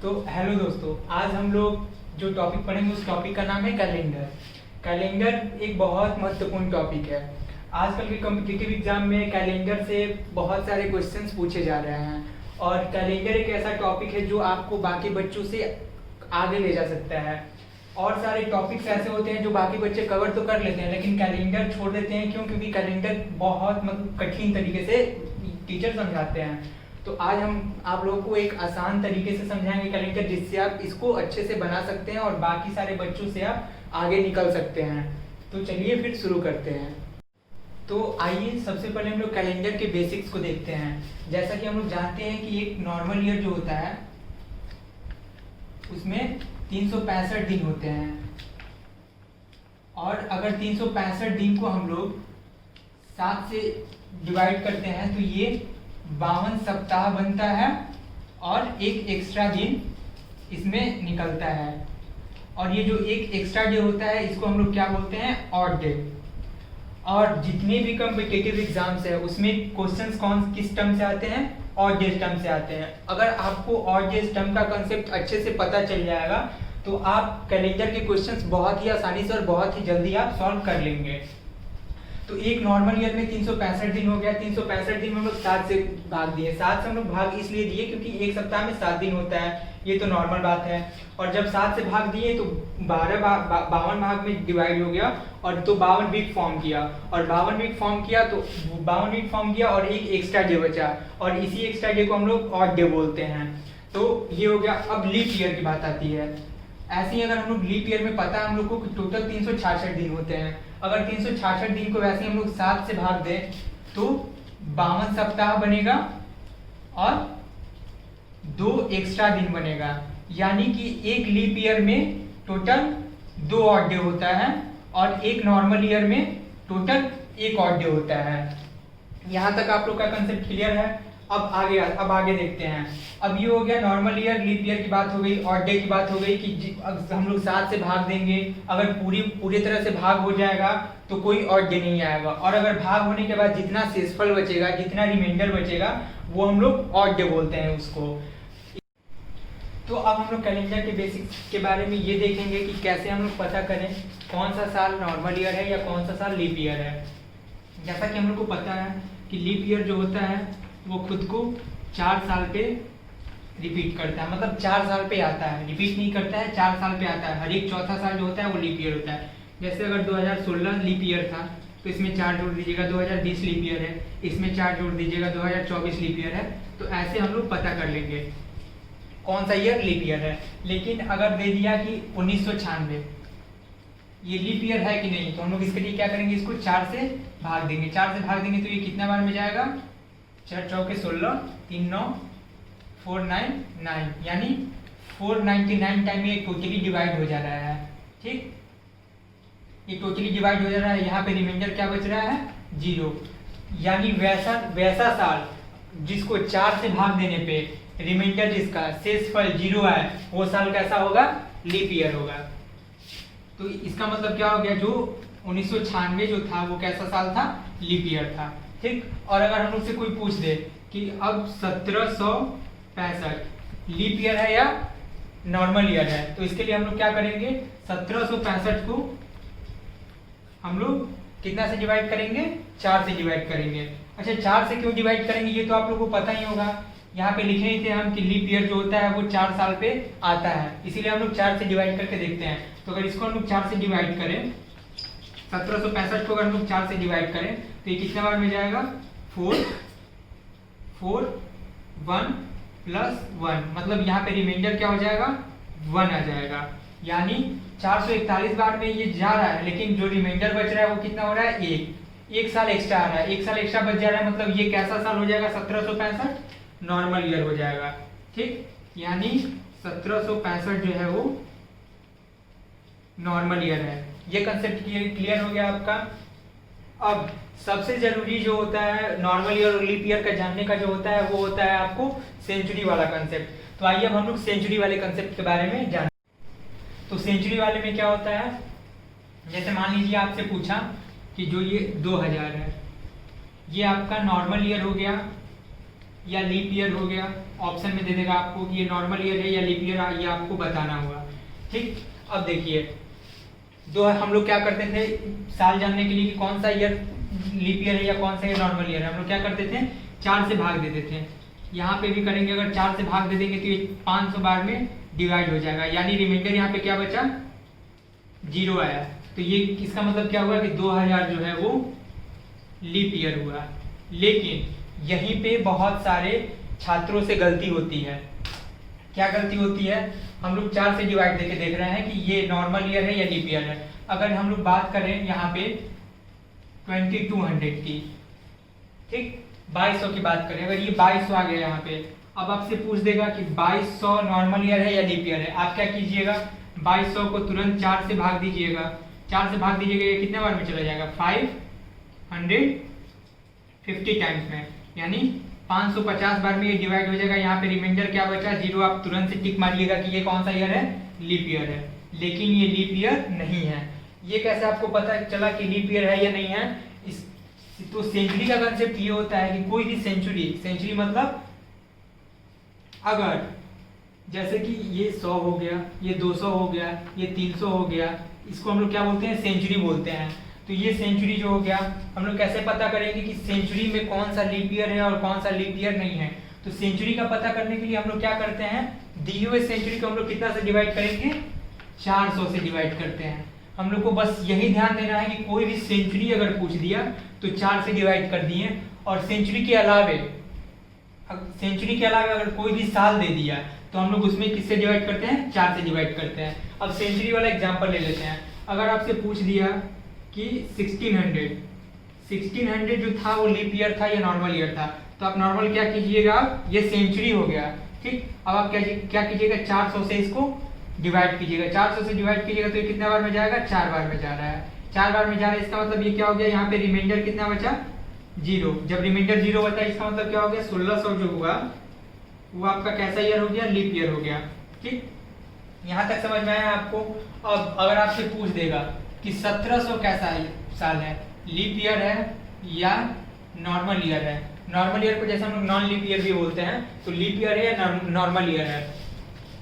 तो हेलो दोस्तों, आज हम लोग जो टॉपिक पढ़ेंगे उस टॉपिक का नाम है कैलेंडर। कैलेंडर एक बहुत महत्वपूर्ण टॉपिक है। आजकल के कॉम्पिटिटिव एग्जाम में कैलेंडर से बहुत सारे क्वेश्चंस पूछे जा रहे हैं और कैलेंडर एक ऐसा टॉपिक है जो आपको बाकी बच्चों से आगे ले जा सकता है। और सारे टॉपिक्स ऐसे होते हैं जो बाकी बच्चे कवर तो कर लेते हैं लेकिन कैलेंडर छोड़ देते हैं। क्यों? क्योंकि कैलेंडर बहुत कठिन तरीके से टीचर समझाते हैं। तो आज हम आप लोगों को एक आसान तरीके से समझाएंगे कैलेंडर, जिससे आप इसको अच्छे से बना सकते हैं और बाकी सारे बच्चों से आप आगे निकल सकते हैं। तो चलिए फिर शुरू करते हैं। तो आइए सबसे पहले हम लोग कैलेंडर के बेसिक्स को देखते हैं। जैसा कि हम लोग जानते हैं कि एक नॉर्मल ईयर जो होता है उसमें 365 दिन होते हैं और अगर 365 दिन को हम लोग 7 से डिवाइड करते हैं तो ये 52 सप्ताह बनता है और एक एक्स्ट्रा दिन इसमें निकलता है। और ये जो एक एक्स्ट्रा डे होता है इसको हम लोग क्या बोलते हैं? Odd day. और जितने भी कॉम्पिटिटिव एग्जाम्स है उसमें क्वेश्चंस किस टर्म से आते हैं? ऑड डेज टर्म से आते हैं। अगर आपको ऑड डेज टर्म का कंसेप्ट अच्छे से पता चल जाएगा तो आप कैलेंडर के क्वेश्चंस बहुत ही आसानी से और बहुत ही जल्दी आप सॉल्व कर लेंगे। तो एक नॉर्मल ईयर में 365 दिन हो गया। 365 दिन में हम लोग 7 से भाग दिए। 7 से हम लोग भाग इसलिए दिए क्योंकि एक सप्ताह में 7 दिन होता है, ये तो नॉर्मल बात है। और जब 7 से भाग दिए तो 52 भाग में डिवाइड हो गया और तो 52 वीक फॉर्म किया और 52 वीक फॉर्म किया तो 52 वीक फॉर्म किया और एक एक्स्ट्रा डे बचा और इसी एक्स्ट्रा डे को हम लोग ऑड डे बोलते हैं। तो ये हो गया। अब लीप ईयर की बात आती है। ऐसे ही अगर हम लोग लीप ईयर में पता है हम लोग को टोटल 366 दिन होते हैं। अगर 366 दिन को वैसे हम लोग 7 से भाग दें तो 52 सप्ताह बनेगा और 2 एक्स्ट्रा दिन बनेगा। यानी कि एक लीप ईयर में टोटल 2 ऑड डे होता है और एक नॉर्मल ईयर में टोटल 1 ऑड डे होता है। यहाँ तक आप लोग का कंसेप्ट क्लियर है? अब आगे देखते हैं। अब ये हो गया नॉर्मल ईयर, लीप ईयर की बात हो गई, ऑड डे की बात हो गई कि हम लोग 7 से भाग देंगे। अगर पूरी तरह से भाग हो जाएगा तो कोई ऑड डे नहीं आएगा और अगर भाग होने के बाद जितना शेषफल बचेगा, जितना रिमाइंडर बचेगा वो हम लोग ऑड डे बोलते हैं उसको। तो अब हम लोग कैलेंडर के बेसिक्स के बारे में ये देखेंगे कि कैसे हम लोग पता करें कौन सा साल नॉर्मल ईयर है या कौन सा साल लीप ईयर है। जैसा कि हम लोग को पता है कि लीप ईयर जो होता है वो खुद को 4 साल पे रिपीट करता है, मतलब 4 साल पे आता है, रिपीट नहीं करता है, 4 साल पे आता है। हर एक चौथा साल जो होता है वो लीप ईयर होता है। जैसे अगर 2016 लीप ईयर था तो इसमें 4 जोड़ दीजिएगा, 2020 लीप ईयर है, इसमें 4 जोड़ दीजिएगा, 2024 लीप ईयर है। तो ऐसे हम लोग पता कर लेंगे कौन सा ईयर लीप ईयर है। लेकिन अगर दे दिया कि 1996 ये लीप ईयर है कि नहीं, तो हम लोग इसके लिए क्या करेंगे? इसको 4 से भाग देंगे। 4 से भाग देंगे तो ये कितना बार में जाएगा? 4 चौके 16, 3 9 499, यानी 499 टाइम ये टोटली डिवाइड हो जा रहा है। ठीक, ये टोटली डिवाइड हो जा रहा है। यहाँ पे रिमाइंडर क्या बच रहा है? 0। यानी वैसा साल जिसको 4 से भाग देने पे रिमाइंडर जिसका शेषफल 0 है वो साल कैसा होगा? लीप ईयर होगा। तो इसका मतलब क्या हो गया? जो 1996 जो था वो कैसा साल था? लीप ईयर था। ठीक, और अगर हम लोग से कोई पूछ दे कि अब 1765 लीप ईयर है या नॉर्मल ईयर है, तो इसके लिए हम लोग क्या करेंगे? 1765 को हम लोग कितना से डिवाइड करेंगे? 4 से डिवाइड करेंगे। अच्छा, 4 से क्यों डिवाइड करेंगे ये तो आप लोगों को पता ही होगा। यहाँ पे लिखे ही थे हम कि लीप ईयर जो होता है वो 4 साल पे आता है, इसीलिए हम लोग 4 से डिवाइड करके देखते हैं। तो अगर इसको हम लोग 4 से डिवाइड करें, 1765 को अगर हम लोग 4 से डिवाइड करें तो ये कितने बार में जाएगा? 4 4 1 प्लस 1, मतलब यहाँ पे रिमाइंडर क्या हो जाएगा? 1 आ जाएगा। यानी 441 बार में ये जा रहा है लेकिन जो रिमाइंडर बच रहा है वो कितना हो रहा है? 1 साल एक्स्ट्रा आ रहा है। 1 साल एक्स्ट्रा बच जा रहा है, मतलब ये कैसा साल हो जाएगा? 1765 नॉर्मल ईयर हो जाएगा। ठीक, यानी 1765 जो है वो नॉर्मल ईयर है। ये कंसेप्ट क्लियर हो गया आपका। अब सबसे जरूरी जो होता है नॉर्मल ईयर और लीप ईयर का जानने का जो होता है वो होता है आपको सेंचुरी वाला कंसेप्ट। तो आइए अब हम लोग सेंचुरी वाले कंसेप्ट के बारे में जान। तो सेंचुरी वाले में क्या होता है? जैसे मान लीजिए आपसे पूछा कि जो ये 2000 है ये आपका नॉर्मल ईयर हो गया या लीप ईयर हो गया। ऑप्शन में दे देगा आपको कि ये नॉर्मल ईयर है या लीप ईयर, ये आपको बताना होगा। ठीक, अब देखिए दो हम लोग क्या करते थे साल जानने के लिए कि कौन सा ईयर लीप ईयर है या कौन सा ईयर नॉर्मल ईयर है, हम लोग क्या करते थे 4 से भाग देते थे। यहाँ पे भी करेंगे, अगर 4 से भाग दे देंगे तो ये 500 बार में डिवाइड हो जाएगा, यानी रिमाइंडर यहाँ पे क्या बचा 0 आया। तो ये इसका मतलब क्या हुआ कि 2000 जो है वो लीप ईयर हुआ। लेकिन यहीं पे बहुत सारे छात्रों से गलती होती है। क्या गलती होती है, हम लोग 4 से डिवाइड देके देख रहे हैं कि ये नॉर्मल ईयर है या लीप ईयर है। अगर हम लोग बात करें यहाँ पे 2200 की, ठीक 2200 की बात करें, अगर ये 2200 आ गया यहाँ पे, अब आपसे पूछ देगा कि 2200 नॉर्मल ईयर है या लीप ईयर है। आप क्या कीजिएगा 2200 को तुरंत 4 से भाग दीजिएगा, 4 से भाग दीजिएगा, ये कितने बार में चला जाएगा 550 टाइम्स में, यानी 550 बार में ये डिवाइड हो जाएगा। यहाँ पे रिमाइंडर क्या बचा 0, आप तुरंत से टिक मारिएगा कि ये कौन सा ईयर है लीप ईयर है। लेकिन ये लीप ईयर नहीं है। ये कैसे आपको पता चला कि लीप ईयर है या नहीं है, इस तो सेंचुरी का कंसेप्ट ये होता है कि कोई भी सेंचुरी मतलब अगर जैसे कि ये 100 हो गया, ये 200 हो गया, ये 300 हो गया, इसको हम लोग क्या बोलते हैं सेंचुरी बोलते हैं। तो ये सेंचुरी जो हो गया, हम लोग कैसे पता करेंगे कि सेंचुरी में कौन सा लीप ईयर है और कौन सा लीप ईयर नहीं है। तो सेंचुरी का पता करने के लिए हम लोग क्या करते हैं, दी हुए सेंचुरी को हम लोग कितना से डिवाइड करेंगे 400 से डिवाइड करते हैं। हम लोग को बस यही ध्यान देना है कि कोई भी सेंचुरी अगर पूछ दिया तो 4 से डिवाइड कर दिए, और सेंचुरी के अलावे अगर कोई भी साल दे दिया तो हम लोग उसमें किससे डिवाइड करते हैं 4 से डिवाइड करते हैं। अब सेंचुरी वाला एग्जांपल ले लेते हैं। अगर आपसे पूछ दिया कि 1600 जो था वो लीप ईयर था या नॉर्मल ईयर था, तो आप नॉर्मल क्या कीजिएगा, ये सेंचुरी हो गया। ठीक, अब आप क्या कीजिएगा 400 से इसको डिवाइड कीजिएगा, 400 से डिवाइड कीजिएगा तो ये कितने बार में जाएगा 4 बार में जा रहा है, 4 बार में जा रहा है। इसका मतलब ये क्या हो गया, यहाँ पे रिमाइंडर कितना बचा 0। जब रिमाइंडर 0 बचा इसका मतलब क्या हो गया 1600 जो हुआ वो आपका कैसा ईयर हो गया लीप ईयर हो गया। ठीक, यहाँ तक समझ में आया आपको। अब अगर आपसे पूछ देगा कि 1700 कैसा साल है, लीप ईयर है या नॉर्मल ईयर है। नॉर्मल ईयर को जैसे हम लोग नॉन लीप ईयर भी बोलते हैं, तो लीप ईयर है या नॉर्मल ईयर है।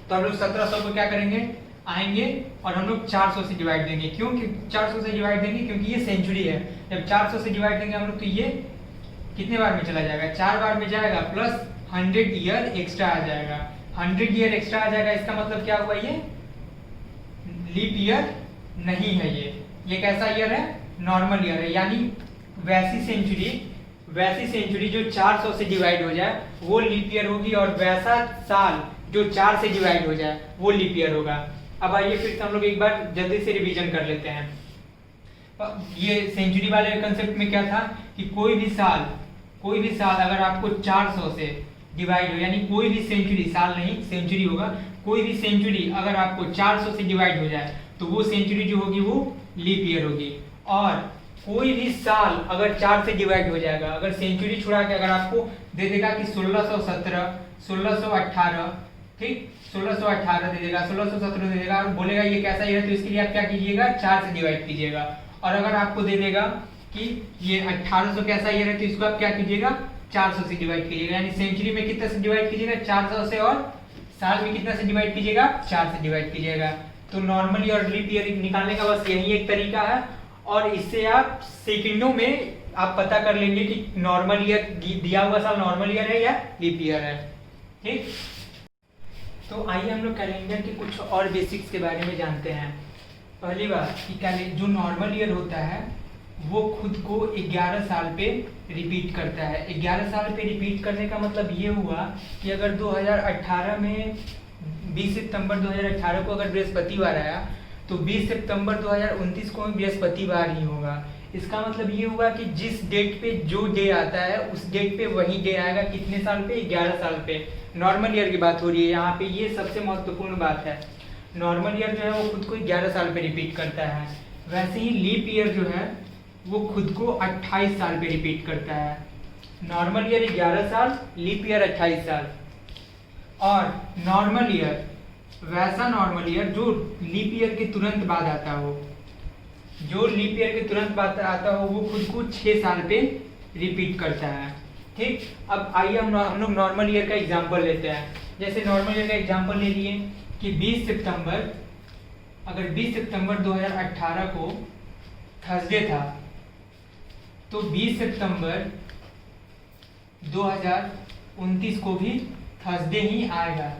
तो हम लोग 1700 को क्या करेंगे, आएंगे और हम लोग 400 से डिवाइड देंगे। क्यों 400 से डिवाइड देंगे, क्योंकि ये सेंचुरी है। जब 400 से डिवाइड देंगे हम लोग तो ये कितने बार में चला जाएगा 4 बार में जाएगा, प्लस 100 ईयर एक्स्ट्रा आ जाएगा। 100 ईयर एक्स्ट्रा आ जाएगा, इसका मतलब क्या हुआ, ये लीप ईयर नहीं है। ये कैसा ईयर है नॉर्मल ईयर है। यानी वैसी सेंचुरी जो 400 से डिवाइड हो जाए वो लीप ईयर होगी, और वैसा साल जो 4 से डिवाइड हो जाए वो लीप ईयर होगा। अब आइए फिर से हम लोग एक बार जल्दी से रिवीजन कर लेते हैं। ये सेंचुरी वाले कंसेप्ट में क्या था कि कोई भी साल अगर आपको 400 से डिवाइड हो, यानी कोई भी सेंचुरी, साल नहीं सेंचुरी होगा, कोई भी सेंचुरी अगर आपको 400 से डिवाइड हो जाए तो वो सेंचुरी जो होगी वो लीप ईयर होगी। और कोई भी साल अगर 4 से डिवाइड हो जाएगा, अगर सेंचुरी छुड़ा के अगर आपको दे देगा कि 1617, 1618, ठीक 1618 दे देगा, 1617 दे देगा और बोलेगा ये कैसा ईयर है, तो इसके लिए आप क्या कीजिएगा 4 से डिवाइड कीजिएगा। और अगर आपको दे देगा कि ये 1800 कैसा ईयर है, तो इसको आप क्या कीजिएगा 400 से डिवाइड कीजिएगा। यानी सेंचुरी में कितना से डिवाइड कीजिएगा 400 से, और साल में कितना से डिवाइड कीजिएगा 4 से डिवाइड कीजिएगा। तो नॉर्मल ईयर और लीप ईयर निकालने का बस यही एक तरीका है, और इससे आप सेकंडों में आप पता कर लेंगे कि नॉर्मल ईयर दिया हुआ साल नॉर्मल ईयर है या लीप ईयर है। ठीक, तो आइए हम लोग कैलेंडर के कुछ और बेसिक्स के बारे में जानते हैं। पहली बात कि जो नॉर्मल ईयर होता है वो खुद को 11 साल पे रिपीट करता है। 11 साल पे रिपीट करने का मतलब ये हुआ कि अगर 2018 में 20 सितंबर 2018 को अगर बृहस्पतिवार आया तो 20 सितंबर 2029 को भी बृहस्पतिवार ही होगा। इसका मतलब ये हुआ कि जिस डेट पे जो डे आता है उस डेट पे वही डे आएगा। कितने साल पे 11 साल पे। नॉर्मल ईयर की बात हो रही है यहाँ पे, ये सबसे महत्वपूर्ण बात है। नॉर्मल ईयर जो है वो खुद को 11 साल पे रिपीट करता है। वैसे ही लीप ईयर जो है वो खुद को 28 साल पे रिपीट करता है। नॉर्मल ईयर 11 साल, लीप ईयर 28 साल। और नॉर्मल ईयर वैसा नॉर्मल ईयर जो लीप ईयर के तुरंत बाद आता हो, वो खुद को 6 साल पे रिपीट करता है। ठीक, अब आइए हम लोग नॉर्मल ईयर का एग्जांपल लेते हैं। जैसे नॉर्मल ईयर का एग्जांपल ले लिए कि 20 सितंबर, अगर 20 सितंबर 2018 को थर्सडे था तो 20 सितंबर 2029 को भी थर्सडे ही आएगा।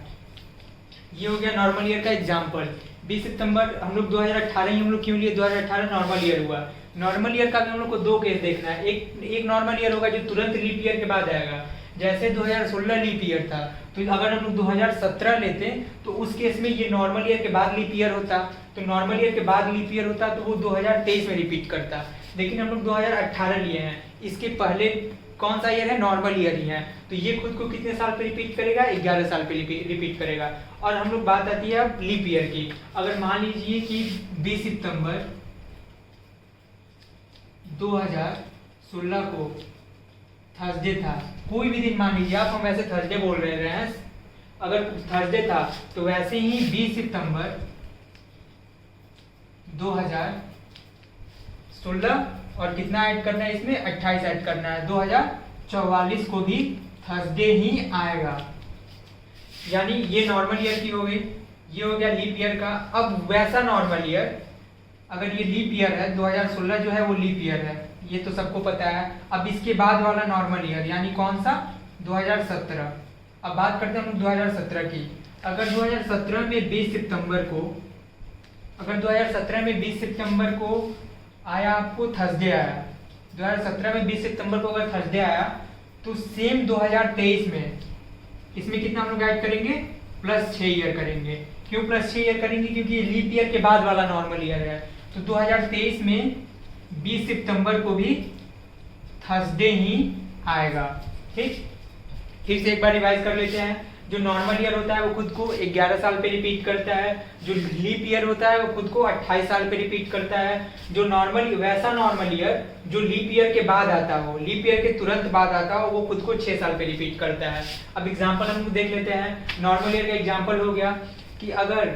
ये हो गया नॉर्मल ईयर का एग्जांपल। 20 सितंबर हम लोग 2018 ही हम लोग क्यों लिए, 2018 नॉर्मल ईयर हुआ। नॉर्मल ईयर का भी हम लोग को दो केस देखना है। एक नॉर्मल ईयर होगा जो तुरंत लीप ईयर के बाद आएगा, जैसे 2016 लीप ईयर था, तो अगर हम लोग 2017 लेते तो उस केस में ये नॉर्मल ईयर के बाद लीप ईयर होता, तो नॉर्मल ईयर के बाद लीप ईयर होता तो वो 2023 में रिपीट करता। लेकिन हम लोग 2018 लिए हैं, इसके पहले कौन सा ईयर है, नॉर्मल ईयर ही है, तो ये खुद को कितने साल पे रिपीट करेगा, 11 साल पे रिपीट करेगा। और हम लोग बात आती है अब लीप ईयर की। अगर मान लीजिए कि 20 सितंबर 2016 को थर्सडे था, कोई भी दिन मान लीजिए आप, हम वैसे थर्सडे बोल रहे हैं, अगर थर्सडे था तो वैसे ही 20 सितंबर 2016 और कितना ऐड करना है इसमें, 28 ऐड करना है, 2044 को भी थर्सडे ही आएगा। यानी ये नॉर्मल ईयर की हो गई, ये हो गया लीप ईयर का। अब वैसा नॉर्मल ईयर, अगर ये लीप ईयर है, 2016 जो है वो लीप ईयर है, ये तो सबको पता है। अब इसके बाद वाला नॉर्मल ईयर यानी कौन सा, 2017। अब बात करते हैं हम 2017 की। अगर 2017 में 20 सितंबर को, अगर 2017 में 20 सितंबर को आया, आपको थर्सडे आया, 2017 में 20 सितंबर को अगर थर्सडे आया तो सेम 2023 में इसमें कितना हम लोग ऐड करेंगे, +6 ईयर करेंगे। क्यों +6 ईयर करेंगे, क्योंकि ये लीप ईयर के बाद वाला नॉर्मल ईयर है। तो 2023 में 20 सितंबर को भी थर्सडे ही आएगा। ठीक, फिर से एक बार रिवाइज कर लेते हैं। जो नॉर्मल ईयर होता है वो खुद को 11 साल पे रिपीट करता है, जो लीप ईयर होता है वो खुद को 28 साल पे रिपीट करता है। जो नॉर्मल, वैसा नॉर्मल ईयर जो लीप ईयर के बाद आता हो, लीप ईयर के तुरंत बाद आता हो, वो खुद को 6 साल पे रिपीट करता है। अब एग्जांपल हम लोग देख लेते हैं। नॉर्मल ईयर का एग्जांपल हो गया कि अगर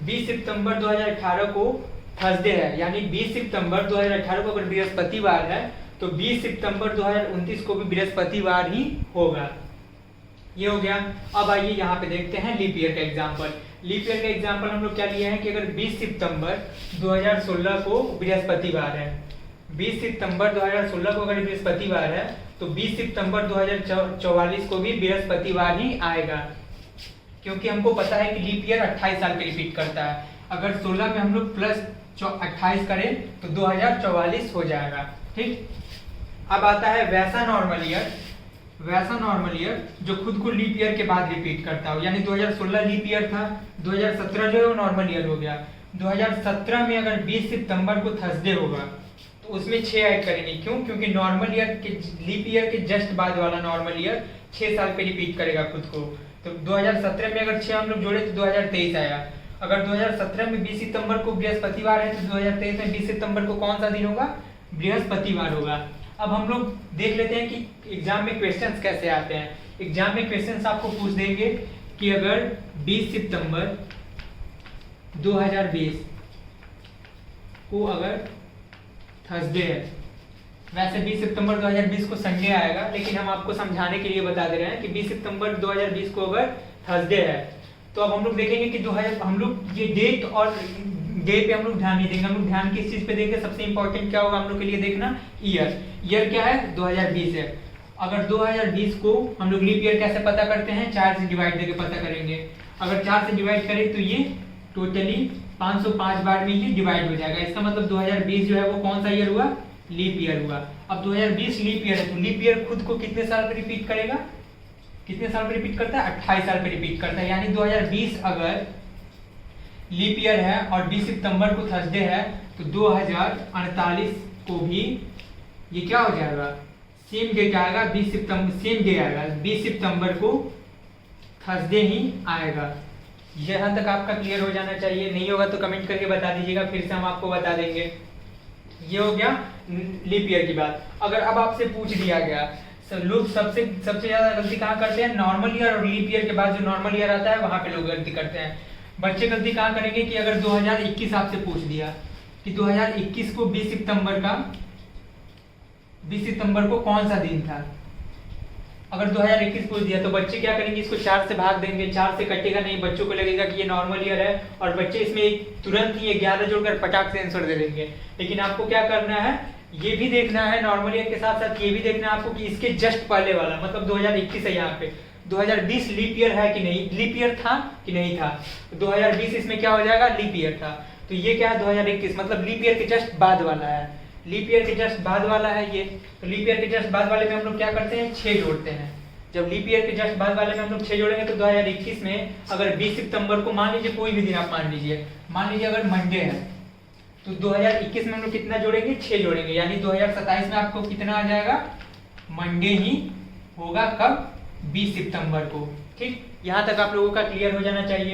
20 सितंबर 2018 को थर्सडे है, यानी 20 सितंबर 2018 को अगर बृहस्पतिवार है तो 20 सितंबर 2029 को भी बृहस्पतिवार ही होगा। ये हो गया। अब आइए यहाँ पे देखते हैं लीप ईयर का एग्जांपल। लीप ईयर का एग्जांपल हम लोग क्या लिए हैं कि अगर 20 सितंबर 2016 को बृहस्पतिवार है, 20 सितंबर 2016 को अगर बृहस्पतिवार है तो 20 सितंबर 2044 को भी बृहस्पतिवार ही आएगा, क्योंकि हमको पता है कि लीप ईयर 28 साल पे रिपीट करता है। अगर 16 में हम लोग +28 करें तो 2044 हो जाएगा। ठीक, अब आता है वैसा नॉर्मल ईयर, वैसा नॉर्मल ईयर जो खुद को लीप ईयर के बाद रिपीट करता हो। यानी 2016 लीप ईयर था, 2017 जो है वो नॉर्मल ईयर हो गया। 2017 में अगर 20 सितंबर को थर्सडे होगा तो उसमें 6 ऐड करेंगे। क्यों, क्योंकि नॉर्मल ईयर के, लीप ईयर के जस्ट बाद वाला नॉर्मल ईयर 6 साल पे रिपीट करेगा खुद को। तो 2017 में अगर 6 हम लोग जोड़े तो 2023 आया। अगर 2017 में 20 सितंबर को बृहस्पतिवार है तो 2023 में 20 सितंबर को कौन सा दिन होगा, बृहस्पतिवार होगा। अब हम लोग देख लेते हैं कि एग्जाम में क्वेश्चंस कैसे आते हैं। एग्जाम में क्वेश्चंस आपको पूछ देंगे कि अगर 20 सितंबर 2020 को अगर थर्सडे है, वैसे 20 सितंबर 2020 को संडे आएगा, लेकिन हम आपको समझाने के लिए बता दे रहे हैं कि 20 सितंबर 2020 को अगर थर्सडे है तो अब हम लोग देखेंगे कि हम लोग ये डेट और डे पे हम लोग ध्यान नहीं देंगे। हम लोग ध्यान किस चीज पे देंगे, सबसे इंपॉर्टेंट क्या होगा हम लोग के लिए देखना, ईयर। ईयर क्या है, 2020 है। अगर 2020 को हम लोग लीप ईयर कैसे पता करते हैं, 4 से डिवाइड देके पता करेंगे। अगर 4 से डिवाइड करें तो ये टोटली 505 बार में ये डिवाइड हो जाएगा। इसका मतलब 2020 जो है वो कौन सा ईयर हुआ, लीप ईयर हुआ। अब 2020 लीप ईयर है तो लीप ईयर खुद को कितने साल पे रिपीट करेगा, कितने साल पे रिपीट करता है, 28 साल पे रिपीट करता है। यानी 2020 अगर लीप ईयर है और 20 सितंबर को थर्सडे है तो 2048 को भी ये क्या हो जाएगा, सेम डेट आएगा, 20 सितंबर सेम डे आएगा, 20 सितंबर को थर्सडे ही आएगा। यहाँ तक आपका क्लियर हो जाना चाहिए। नहीं होगा तो कमेंट करके बता दीजिएगा, फिर से हम आपको बता देंगे। ये हो गया लीप ईयर की बात। अगर अब आपसे पूछ दिया गया, लोग सबसे ज्यादा गलती कहाँ करते हैं, नॉर्मल ईयर और लीप ईयर के बाद जो नॉर्मल ईयर आता है वहां पे लोग गलती करते हैं। बच्चे गलती कहाँ करेंगे कि अगर 2021 आपसे पूछ दिया कि 2021 को 20 सितंबर को कौन सा दिन था, अगर 2021 पूछ दिया तो बच्चे क्या करेंगे, इसको 4 से भाग देंगे, 4 से कटेगा नहीं, बच्चों को लगेगा कि ये नॉर्मल ईयर है और बच्चे इसमें तुरंत ही 11 जोड़कर पटाख से आंसर दे देंगे। लेकिन आपको क्या करना है, ये भी देखना है नॉर्मल ईयर के साथ साथ ये भी देखना है आपको कि इसके जस्ट पहले वाला मतलब 2021 है, यहाँ पे 2020 लीप ईयर है कि नहीं, लीप ईयर था कि नहीं था, 2020 इसमें क्या हो जाएगा, लीप ईयर था। तो ये क्या है 2021 मतलब लीप ईयर के जस्ट बाद वाला है, लीप ईयर के जस्ट बाद वाला है ये। तो लीप ईयर के जस्ट बाद वाले में हम लोग क्या करते हैं, 6 जोड़ते हैं। जब लीप ईयर के जस्ट बाद वाले में हम लोग 6 जोड़ेंगे तो 2021 में अगर 20 सितंबर को मान लीजिए कोई भी दिन आप मान लीजिए अगर मंडे है तो 2021 में हम लोग कितना जोड़ेंगे, 6 जोड़ेंगे, यानी 2027 में आपको कितना आ जाएगा, मंडे ही होगा, कब, 20 सितंबर को। ठीक, यहाँ तक आप लोगों का क्लियर हो जाना चाहिए।